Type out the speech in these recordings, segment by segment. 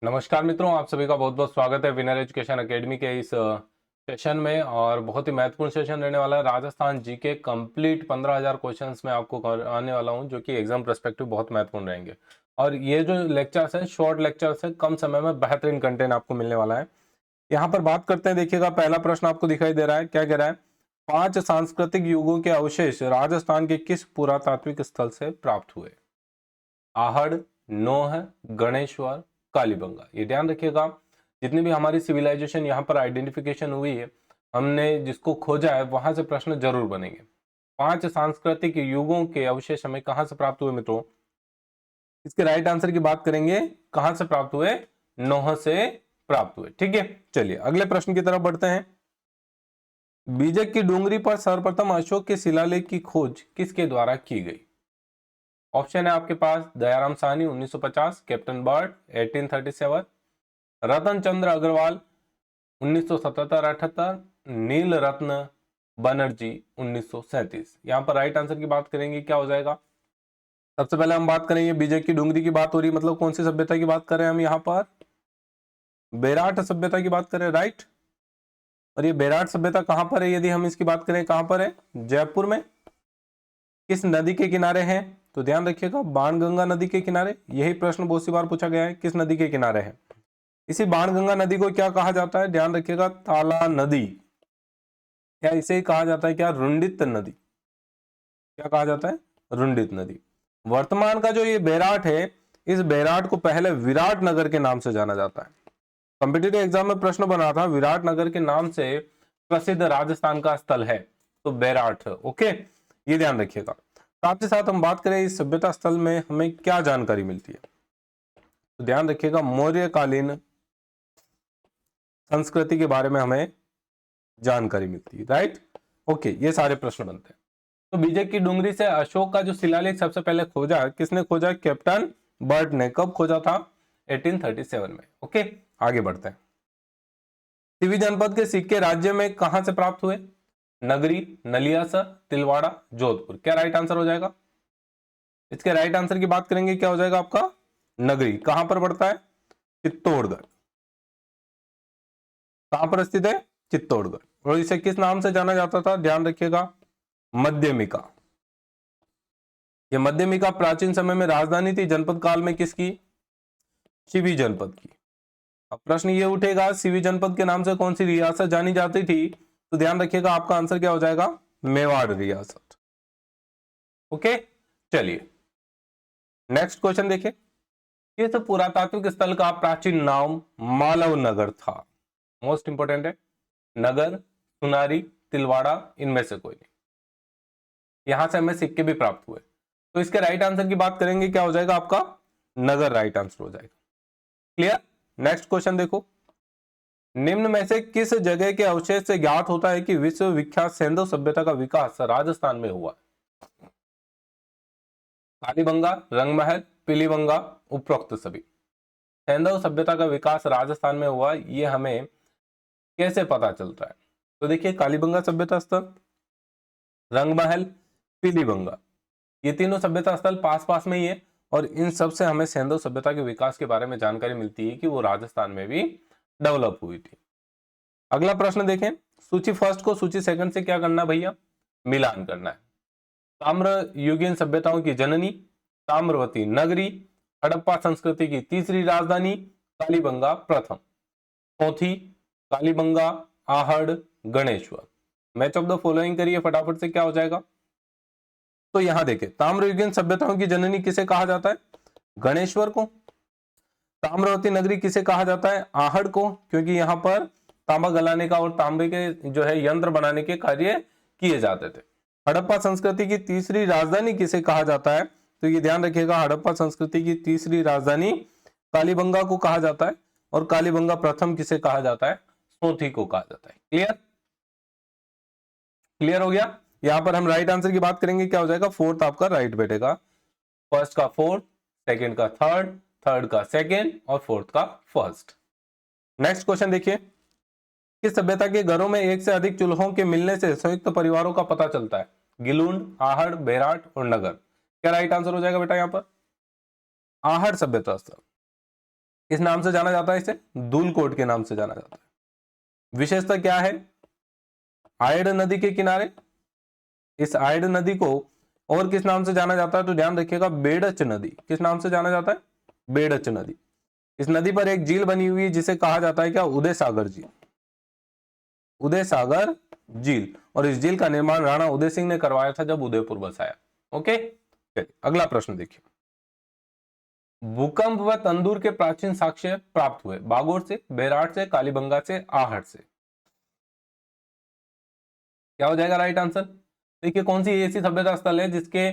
नमस्कार मित्रों, आप सभी का बहुत बहुत स्वागत है विनर एजुकेशन एकेडमी के इस सेशन में। और बहुत ही महत्वपूर्ण सेशन रहने वाला है। राजस्थान जीके कंप्लीट 15,000 क्वेश्चंस में आपको कराने वाला हूं, जो कि एग्जाम पर्सपेक्टिव बहुत महत्वपूर्ण रहेंगे। और ये जो लेक्चर्स हैं, शॉर्ट लेक्चर्स हैं, कम समय में बेहतरीन कंटेंट आपको मिलने वाला है। यहाँ पर बात करते हैं, देखिएगा पहला प्रश्न आपको दिखाई दे रहा है, क्या कह रहा है? 5 सांस्कृतिक युगों के अवशेष राजस्थान के किस पुरातात्विक स्थल से प्राप्त हुए? आहड़, नोह, गणेश्वर, कालीबंगा। ये ध्यान रखिएगा, जितनी भी हमारी सिविलाइजेशन यहाँ पर आइडेंटिफिकेशन हुई है, हमने जिसको खोजा है वहां से प्रश्न जरूर बनेंगे। 5 सांस्कृतिक युगों के अवशेष हमें कहां से प्राप्त हुए मित्रों? इसके राइट आंसर की बात करेंगे, कहां से प्राप्त हुए? नोह से प्राप्त हुए। ठीक है, चलिए अगले प्रश्न की तरफ बढ़ते हैं। बीजक की डूंगरी पर सर्वप्रथम अशोक के शिलालेख की खोज किसके द्वारा की गई? ऑप्शन है आपके पास, दयाराम साहनी 1950, कैप्टन बर्ड 1837, रतन चंद्र अग्रवाल 1977-78, नील रत्न बनर्जी 1937। यहां पर राइट आंसर की बात करेंगे, क्या हो जाएगा? सबसे पहले हम बात करेंगे, बीजक की डूंगरी की बात हो रही है, मतलब कौन सी सभ्यता की बात कर रहे हैं हम यहाँ पर? बेराट सभ्यता की बात करें, राइट। और ये बेराट सभ्यता कहां पर है? यदि हम इसकी बात करें, कहां पर है? जयपुर में। किस नदी के किनारे है? तो ध्यान रखिएगा, बाणगंगा नदी के किनारे। यही प्रश्न बहुत सी बार पूछा गया है, किस नदी के किनारे है? इसी बाणगंगा नदी को क्या कहा जाता है? ध्यान रखिएगा, ताला नदी। क्या इसे ही कहा जाता है क्या? रुंडित नदी। क्या कहा जाता है? रुंडित नदी। वर्तमान का जो ये बैराट है, इस बैराट को पहले विराट नगर के नाम से जाना जाता है। कॉम्पिटिटिव एग्जाम में प्रश्न बना था, विराट नगर के नाम से प्रसिद्ध राजस्थान का स्थल है तो बैराट। ओके, ये ध्यान रखिएगा। साथ ही साथ हम बात करें इस सभ्यता स्थल में हमें क्या जानकारी मिलती है, तो ध्यान रखिएगा, मौर्यकालीन संस्कृति के बारे में हमें जानकारी मिलती है, राइट। ओके, ये सारे प्रश्न बनते हैं। तो बीजक की डूंगरी से अशोक का जो शिलालेख सबसे पहले खोजा, किसने खोजा? कैप्टन बर्ड ने। कब खोजा था? 1837 में। ओके, आगे बढ़ते हैं। सिवी जनपद के सिक्के राज्य में कहां से प्राप्त हुए? नगरी, नलियासर, तिलवाड़ा, जोधपुर। क्या राइट आंसर हो जाएगा? इसके राइट आंसर की बात करेंगे, क्या हो जाएगा आपका? नगरी। कहां पर पड़ता है? चित्तौड़गढ़। कहां पर स्थित है? चित्तौड़गढ़। और इसे किस नाम से जाना जाता था? ध्यान रखिएगा, मध्यमिका। यह मध्यमिका प्राचीन समय में राजधानी थी जनपद काल में किसकी? सिवी जनपद की। अब प्रश्न ये उठेगा, सिवी जनपद के नाम से कौन सी रियासत जानी जाती थी? तो ध्यान रखिएगा, आपका आंसर क्या हो जाएगा? मेवाड़ रियासत। ओके, चलिए नेक्स्ट क्वेश्चन देखिए। किस पुरातात्विक स्थल का प्राचीन नाम मालव नगर था? मोस्ट इंपोर्टेंट है। नगर, सुनारी, तिलवाड़ा, इनमें से कोई नहीं। यहां से हमें सिक्के भी प्राप्त हुए, तो इसके राइट आंसर की बात करेंगे, क्या हो जाएगा आपका? नगर राइट आंसर हो जाएगा। क्लियर। नेक्स्ट क्वेश्चन देखो, निम्न में से किस जगह के अवशेष से ज्ञात होता है कि विश्व विख्यात सेंधव सभ्यता का विकास राजस्थान में हुआ? कालीबंगा, रंगमहल, पीलीबंगा, उपरोक्त सभी। सेंधव सभ्यता का विकास राजस्थान में हुआ, ये हमें कैसे पता चलता है? तो देखिए, कालीबंगा सभ्यता स्थल, रंगमहल, पीलीबंगा, ये तीनों सभ्यता स्थल पास पास में ही है। और इन सब से हमें सेंधव सभ्यता के विकास के बारे में जानकारी मिलती है कि वो राजस्थान में भी डेवलप हुई थी। अगला प्रश्न देखें, सूची फर्स्ट को सूची सेकंड से क्या करना भैया? मिलान करना है। ताम्र युगीन सभ्यताओं की जननी, ताम्रवती नगरी, हड़प्पा संस्कृति की तीसरी राजधानी, कालीबंगा प्रथम, चौथी, Kalibangan, Ahar, Ganeshwar. Match of the following करिए फटाफट से, क्या हो जाएगा? तो यहां देखें, ताम्रयुगीन सभ्यताओं की जननी किसे कहा जाता है? गणेश्वर को। ताम्रवती नगरी किसे कहा जाता है? आहड़ को, क्योंकि यहां पर तांबा गलाने का और तांबे के जो है यंत्र बनाने के कार्य किए जाते थे। हड़प्पा संस्कृति की तीसरी राजधानी किसे कहा जाता है? तो ये ध्यान रखिएगा, हड़प्पा संस्कृति की तीसरी राजधानी कालीबंगा को कहा जाता है। और कालीबंगा प्रथम किसे कहा जाता है? सोथी को कहा जाता है। क्लियर? क्लियर हो गया। यहां पर हम राइट आंसर की बात करेंगे, क्या हो जाएगा? फोर्थ आपका राइट बैठेगा। फर्स्ट का फोर्थ, सेकंड का थर्ड, थर्ड का सेकंड और फोर्थ का फर्स्ट। नेक्स्ट क्वेश्चन देखिए, किस सभ्यता के घरों में एक से अधिक चूल्हों के मिलने से संयुक्त परिवारों का पता चलता है? गिलूंड, आहड़, बेराट और नगर। क्या राइट आंसर हो जाएगा बेटा यहां पर? आहड़ सभ्यता स्थल। किस नाम से जाना जाता है इसे? धूलकोट के नाम से जाना जाता है। विशेषता क्या है? आयड नदी के किनारे। इस आयड नदी को और किस नाम से जाना जाता है? तो ध्यान रखिएगा, बेड़च नदी। किस नाम से जाना जाता है? बेड़च नदी। इस नदी पर एक झील बनी हुई है जिसे कहा जाता है क्या? उदय सागर झील। उदय सागर झील। और इस झील का निर्माण राणा उदय सिंह ने करवाया था जब उदयपुर बसाया। ओके, चलिए अगला प्रश्न देखिए। भूकंप व तंदूर के प्राचीन साक्ष्य प्राप्त हुए। बागोर से, बेराट से, कालीबंगा से, आहट से। क्या हो जाएगा राइट आंसर? देखिए कौन सी ऐसी सभ्यता स्थल है जिसके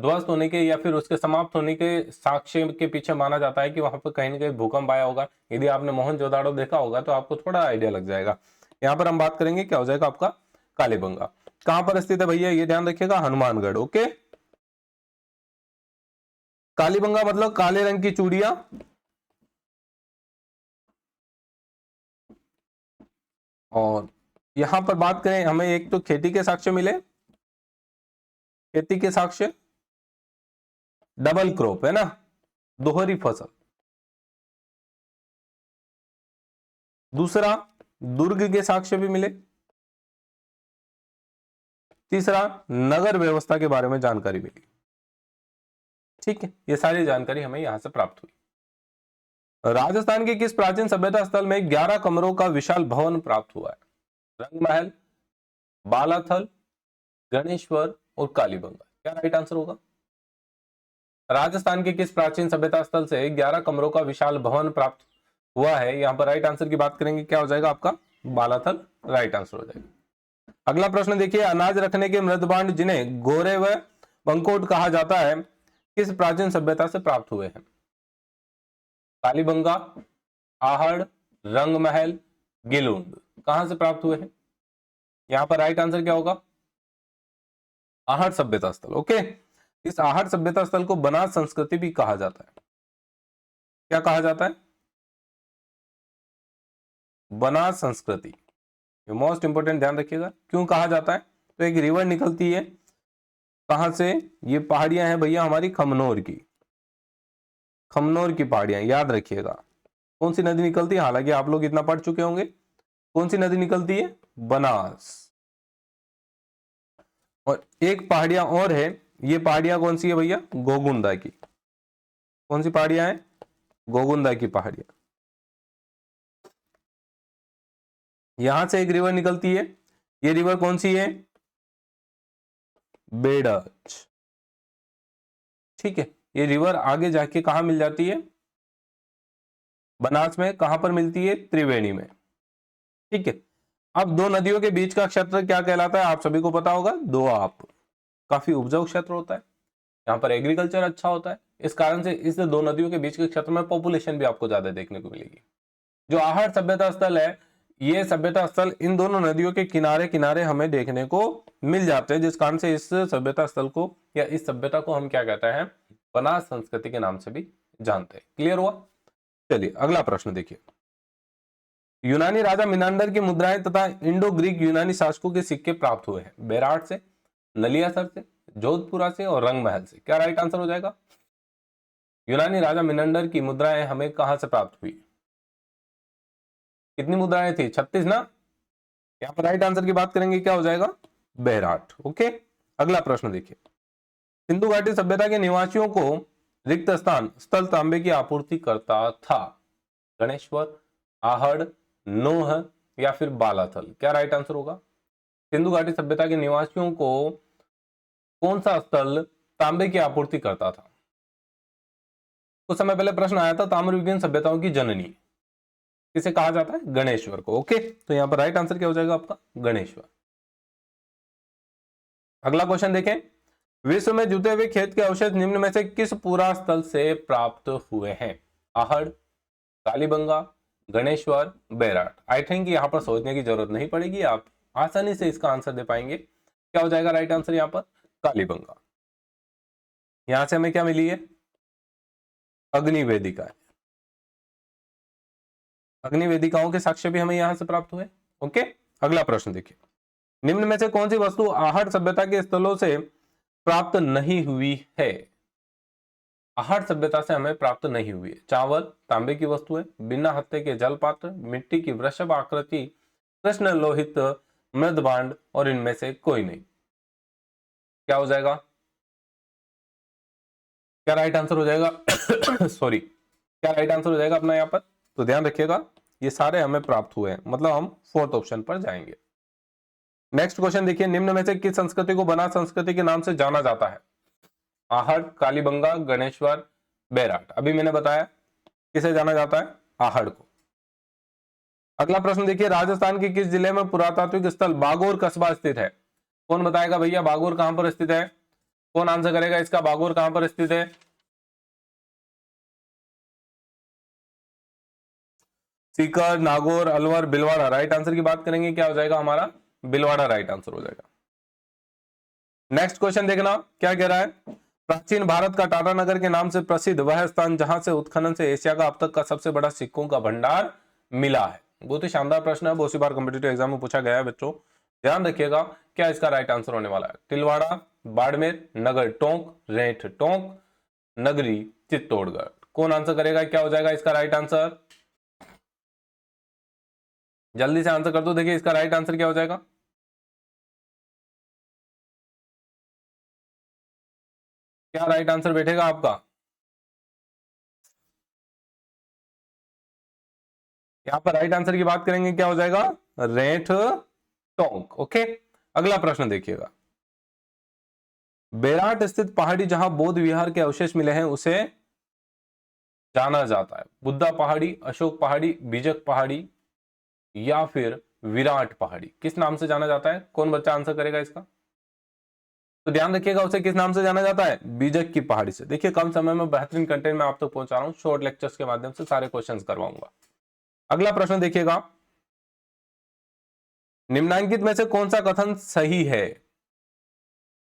ध्वस्त होने के या फिर उसके समाप्त होने के साक्ष्य के पीछे माना जाता है कि वहां पर कहीं ना कहीं भूकंप आया होगा। यदि आपने मोहनजोदाड़ो देखा होगा तो आपको थोड़ा आइडिया लग जाएगा। यहाँ पर हम बात करेंगे, क्या हो जाएगा आपका? कालीबंगा। कहां पर स्थित है भैया? ये ध्यान रखिएगा, हनुमानगढ़। ओके, कालीबंगा मतलब काले रंग की चूड़ियां। और यहां पर बात करें, हमें एक तो खेती के साक्ष्य मिले, खेती के साक्ष्य, डबल क्रॉप है ना, दोहरी फसल। दूसरा, दुर्ग के साक्ष्य भी मिले। तीसरा, नगर व्यवस्था के बारे में जानकारी मिली। ठीक है, ये सारी जानकारी हमें यहां से प्राप्त हुई। राजस्थान के किस प्राचीन सभ्यता स्थल में 11 कमरों का विशाल भवन प्राप्त हुआ है? रंगमहल, बालाथल, गणेश्वर और कालीबंगा। क्या राइट आंसर होगा? राजस्थान के किस प्राचीन सभ्यता स्थल से 11 कमरों का विशाल भवन प्राप्त हुआ है? यहां पर राइट आंसर की बात करेंगे, क्या हो जाएगा आपका? बालाथल राइट आंसर हो जाएगा। अगला प्रश्न देखिए, अनाज रखने के मृदभांड जिन्हें गोरे व बंकोट कहा जाता है किस प्राचीन सभ्यता से प्राप्त हुए हैं? कालीबंगा, आहड़, रंगमहल, गिलुंड। कहां से प्राप्त हुए हैं? यहां पर राइट आंसर क्या होगा? आहड़ सभ्यता स्थल। ओके, इस आहड़ सभ्यता स्थल को बनास संस्कृति भी कहा जाता है। क्या कहा जाता है? बनास संस्कृति। मोस्ट इंपोर्टेंट, ध्यान रखिएगा। क्यों कहा जाता है? तो एक रिवर निकलती है, कहां से? ये पहाड़ियां हैं भैया हमारी खमनोर की, खमनोर की पहाड़ियां, याद रखिएगा। कौन सी नदी निकलती है? हालांकि आप लोग इतना पढ़ चुके होंगे। कौन सी नदी निकलती है? बनास। और एक पहाड़ियां और है, ये पहाड़ियां कौन सी है भैया? गोगुंदा की। कौन सी पहाड़ियां हैं? गोगुंदा की पहाड़ियां। यहां से एक रिवर निकलती है, ये रिवर कौन सी है? बेड़च। ठीक है, ये रिवर आगे जाके कहां मिल जाती है? बनास में। कहां पर मिलती है? त्रिवेणी में। ठीक है, अब दो नदियों के बीच का क्षेत्र क्या कहलाता है? आप सभी को पता होगा, दोआब। काफी उपजाऊ क्षेत्र होता है, यहाँ पर एग्रीकल्चर अच्छा होता है। इस कारण से इस दो नदियों के बीच के क्षेत्र में पॉपुलेशन भी आपको ज्यादा देखने को मिलेगी। जो आहड़ सभ्यता स्थल है, ये सभ्यता स्थल इन दोनों नदियों के किनारे किनारे हमें देखने को मिल जाते हैं, जिस कारण से इस सभ्यता स्थल को या इस सभ्यता को हम क्या कहते हैं? बनास संस्कृति के नाम से भी जानते हैं। क्लियर हुआ? चलिए अगला प्रश्न देखिए। यूनानी राजा मिनांडर की मुद्राएं तथा इंडो ग्रीक यूनानी शासकों के सिक्के प्राप्त हुए हैं। बेराट से, नलियासर से, जोधपुरा से और रंगमहल से। क्या राइट आंसर हो जाएगा? यूनानी राजा मिनांडर की मुद्राएं हमें कहां से प्राप्त हुई? कितनी मुद्राएं थी? 36 ना। यहां पर राइट आंसर की बात करेंगे, क्या हो जाएगा? बेराट। ओके, अगला प्रश्न देखिए। सिंधु घाटी सभ्यता के निवासियों को रिक्त स्थान स्थल तांबे की आपूर्ति करता था। गणेश्वर, आहड़, नोह या फिर बालाथल। क्या राइट आंसर होगा? सिंधु घाटी सभ्यता के निवासियों को कौन सा स्थल तांबे की आपूर्ति करता था? कुछ समय पहले प्रश्न आया था, ताम्रयुगीन सभ्यताओं की जननी किसे कहा जाता है? गणेश्वर को। ओके, तो यहां पर राइट आंसर क्या हो जाएगा आपका? गणेश्वर। अगला क्वेश्चन देखें। विश्व में जुते हुए खेत के अवशेष निम्न में से किस पुरा स्थल से प्राप्त हुए हैं? आहड़, कालीबंगा, गणेश्वर, बेराट। आई थिंक यहां पर सोचने की जरूरत नहीं पड़ेगी, आप आसानी से इसका आंसर दे पाएंगे। क्या हो जाएगा राइट आंसर यहां पर? कालीबंगा। यहां से हमें क्या मिली है? अग्नि वेदिका। अग्नि वेदिकाओं के साक्ष्य भी हमें यहां से प्राप्त हुए। ओके, अगला प्रश्न देखिए। निम्न में से कौन सी वस्तु आहड़ सभ्यता के स्थलों से प्राप्त नहीं हुई है? आहट सभ्यता से हमें प्राप्त नहीं हुई है। चावल, तांबे की वस्तुएं, बिना हत्थे के जल पात्र, मिट्टी की वृषभ आकृति, कृष्ण लोहित मृद भांड और इनमें से कोई नहीं। क्या हो जाएगा, क्या राइट आंसर हो जाएगा सॉरी, क्या राइट आंसर हो जाएगा अपना यहाँ पर? तो ध्यान रखिएगा ये सारे हमें प्राप्त हुए हैं, मतलब हम फोर्थ ऑप्शन पर जाएंगे। नेक्स्ट क्वेश्चन देखिए, निम्न में से किस संस्कृति को बनास संस्कृति के नाम से जाना जाता है? आहट, कालीबंगा, गणेश्वर, बैराट। अभी मैंने बताया किसे जाना जाता है, आहड़ को। अगला प्रश्न देखिए, राजस्थान के किस जिले में पुरातात्विक स्थल बागोर कस्बा स्थित है? कौन बताएगा भैया बागोर कहां पर स्थित है? कौन आंसर करेगा इसका, बागोर कहां पर स्थित है? सीकर, नागौर, अलवर, भिलवाड़ा। राइट आंसर की बात करेंगे, क्या हो जाएगा हमारा, भिलवाड़ा राइट आंसर हो जाएगा। नेक्स्ट क्वेश्चन देखना क्या कह रहा है, प्राचीन भारत का टाटा नगर के नाम से प्रसिद्ध वह स्थान जहां से उत्खनन से एशिया का अब तक का सबसे बड़ा सिक्कों का भंडार मिला है। बहुत ही शानदार प्रश्न है, बहुत सी बार कॉम्पिटिटिव एग्जाम में पूछा गया है बच्चों, ध्यान रखिएगा क्या इसका राइट आंसर होने वाला है। तिलवाड़ा, बाड़मेर, नगर टोंक, रेठ टोंक, नगरी चित्तौड़गढ़। कौन आंसर करेगा, क्या हो जाएगा इसका राइट आंसर? जल्दी से आंसर कर दो, देखिए इसका राइट आंसर क्या हो जाएगा। क्या राइट आंसर बैठेगा आपका? यहां पर राइट आंसर की बात करेंगे, क्या हो जाएगा, रेठ टोंक। ओके, अगला प्रश्न देखिएगा, बेराट स्थित पहाड़ी जहां बौद्ध विहार के अवशेष मिले हैं उसे जाना जाता है बुद्धा पहाड़ी, अशोक पहाड़ी, बीजक पहाड़ी या फिर विराट पहाड़ी। किस नाम से जाना जाता है, कौन बच्चा आंसर करेगा इसका? तो ध्यान रखिएगा उसे किस नाम से जाना जाता है, बीजक की पहाड़ी से। देखिए कम समय में बेहतरीन कंटेंट में आप तक पहुंचा रहा हूं, शॉर्ट लेक्चर्स के माध्यम से सारे क्वेश्चंस करवाऊंगा। अगला प्रश्न देखिएगा, निम्नांकित में से कौन सा कथन सही है?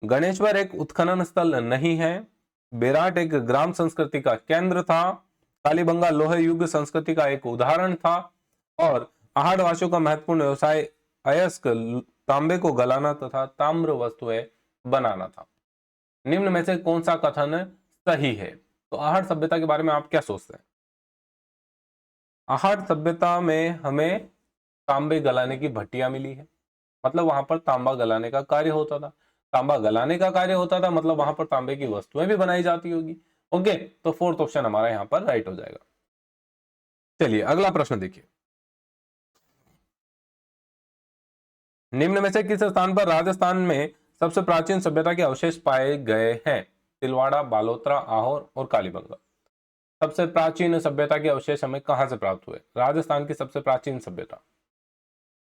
गणेश्वर एक उत्खनन स्थल नहीं है, बेराट एक ग्राम संस्कृति का केंद्र था, कालीबंगा लोह युग संस्कृति का एक उदाहरण था और आहड़वासियों का महत्वपूर्ण व्यवसाय अयस्क तांबे को गलाना तथा ताम्र वस्तुएं बनाना था। निम्न में से कौन सा कथन सही है? तो आहड़ सभ्यता के बारे में आप क्या सोचते हैं? आहड़ सभ्यता में हमें तांबे गलाने की भट्टियां मिली है, मतलब वहां पर तांबा गलाने का कार्य होता था। तांबा गलाने का कार्य होता था मतलब वहां पर तांबे की वस्तुएं भी बनाई जाती होगी। ओके, तो फोर्थ ऑप्शन हमारा यहां पर राइट हो जाएगा। चलिए अगला प्रश्न देखिए, निम्न में से किस स्थान पर राजस्थान में सबसे प्राचीन सभ्यता के अवशेष पाए गए हैं? तिलवाड़ा, बालोतरा, आहोर और कालीबंगा। सबसे प्राचीन सभ्यता के अवशेष हमें कहां से प्राप्त हुए? राजस्थान की सबसे प्राचीन सभ्यता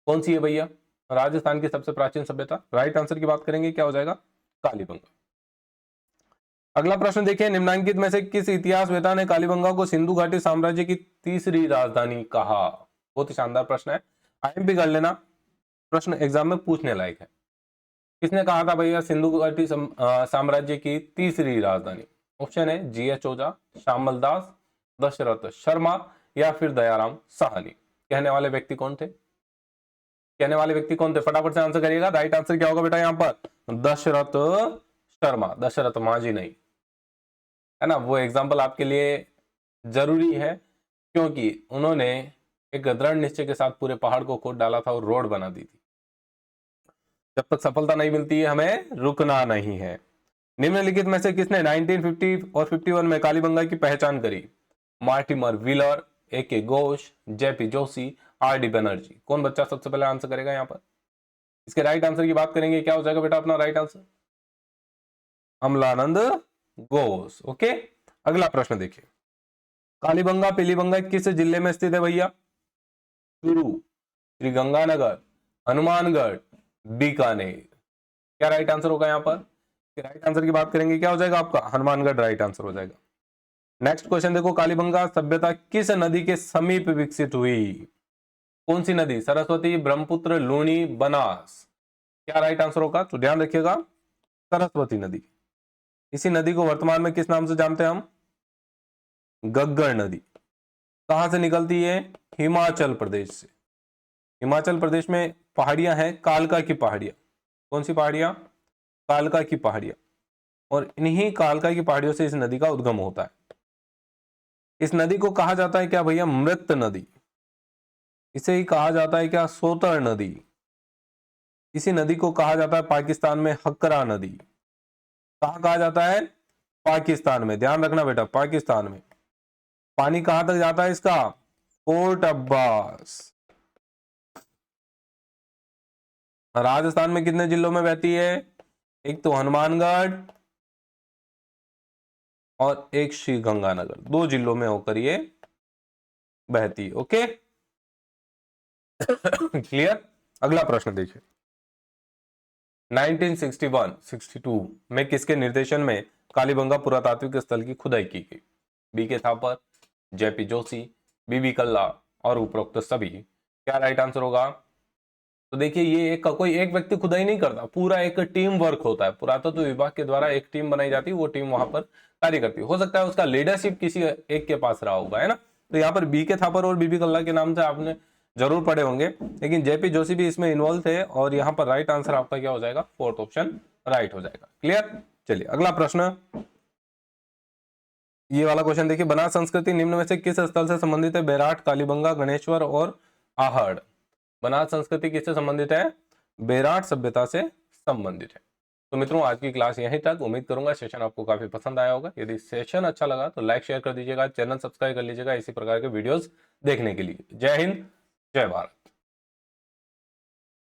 कौन सी है भैया? राजस्थान की सबसे प्राचीन सभ्यता, राइट आंसर की बात करेंगे, क्या हो जाएगा, कालीबंगा। अगला प्रश्न देखिए, निम्नांकित में से किस इतिहासवेता ने कालीबंगा को सिंधु घाटी साम्राज्य की तीसरी राजधानी कहा? बहुत ही शानदार प्रश्न है, आईएमपी कर लेना, प्रश्न एग्जाम में पूछने लायक है। किसने कहा था भैया सिंधु घाटी साम्राज्य की तीसरी राजधानी? ऑप्शन है जी.एच. ओझा, श्यामल दास, दशरथ शर्मा या फिर दयाराम साहनी। कहने वाले व्यक्ति कौन थे? कहने वाले व्यक्ति कौन थे, फटाफट से आंसर करिएगा। राइट आंसर क्या होगा बेटा यहाँ पर, दशरथ शर्मा, दशरथ मांझी नहीं, है ना। वो एग्जाम्पल आपके लिए जरूरी है क्योंकि उन्होंने एक दृढ़ निश्चय के साथ पूरे पहाड़ को खोद डाला था और रोड बना दी थी। जब तक सफलता नहीं मिलती है हमें रुकना नहीं है। निम्नलिखित में से किसने 1950 और 51 में कालीबंगा की पहचान करी? Mortimer Wheeler, A K. Ghosh, J P Joshi, R D. Banerjee. कौन बच्चा सबसे पहले आंसर करेगा यहाँ पर? इसके राइट आंसर की बात करेंगे, क्या हो जाएगा बेटा अपना right answer, Amalanand Ghosh. Okay, अगला प्रश्न देखिए, कालीबंगा पीलीबंगा किस जिले में स्थित है भैया? चूरू, श्री गंगानगर, हनुमानगढ़, बीकानेर। क्या राइट आंसर होगा यहाँ पर? राइट आंसर की बात करेंगे, क्या हो जाएगा आपका, हनुमानगढ़ राइट आंसर हो जाएगा। नेक्स्ट क्वेश्चन देखो, कालीबंगा सभ्यता किस नदी के समीप विकसित हुई? कौन सी नदी? सरस्वती, ब्रह्मपुत्र, लूनी, बनास। क्या राइट आंसर होगा? तो ध्यान रखिएगा सरस्वती नदी। इसी नदी को वर्तमान में किस नाम से जानते हैं हम? गग्गर नदी। कहां से निकलती है? हिमाचल प्रदेश से। हिमाचल प्रदेश में पहाड़ियां हैं, कालका की पहाड़ियां। कौन सी पहाड़ियां? कालका की पहाड़ियां। और इन्हीं कालका की पहाड़ियों से इस नदी का उद्गम होता है। इस नदी को कहा जाता है क्या भैया? मृत नदी। इसे ही कहा जाता है क्या? सोतर नदी। इसी नदी को कहा जाता है पाकिस्तान में हकरा नदी। कहा कहा जाता है? पाकिस्तान में। ध्यान रखना बेटा, पाकिस्तान में। पानी कहां तक जाता है इसका? पोर्ट अब्बास। राजस्थान में कितने जिलों में बहती है? एक तो हनुमानगढ़ और एक श्री गंगानगर, 2 जिलों में होकर ये बहती। Okay clear. अगला प्रश्न देखिए। 1961-62 में किसके निर्देशन में कालीबंगा पुरातात्विक स्थल की खुदाई की गई? बीके थापर, जेपी जोशी, बीबी कल्ला और उपरोक्त सभी। क्या राइट आंसर होगा? तो देखिए, ये कोई एक व्यक्ति खुदाई नहीं करता, पूरा एक टीम वर्क होता है। पुरातत्व विभाग के द्वारा एक टीम बनाई जाती है, वो टीम वहां पर कार्य करती है। हो सकता है उसका लीडरशिप किसी एक के पास रहा होगा, है ना। तो यहाँ पर बीके थापर और बीबी कल्ला के नाम से आपने जरूर पढ़े होंगे, लेकिन जेपी जोशी भी इसमें इन्वॉल्व थे। और यहाँ पर राइट आंसर आपका क्या हो जाएगा? 4th ऑप्शन राइट हो जाएगा। क्लियर। चलिए अगला प्रश्न, ये वाला क्वेश्चन देखिए। बनास संस्कृति निम्न में से किस स्थल से संबंधित है? बैराट, कालीबंगा, गणेश्वर और आहड़। बनास संस्कृति किससे संबंधित है? बैराट सभ्यता से संबंधित है। तो मित्रों, आज की क्लास यहीं तक। उम्मीद करूंगा सेशन आपको काफी पसंद आया होगा। यदि सेशन अच्छा लगा तो लाइक शेयर कर दीजिएगा, चैनल सब्सक्राइब कर लीजिएगा इसी प्रकार के वीडियोस देखने के लिए। जय हिंद, जय भारत।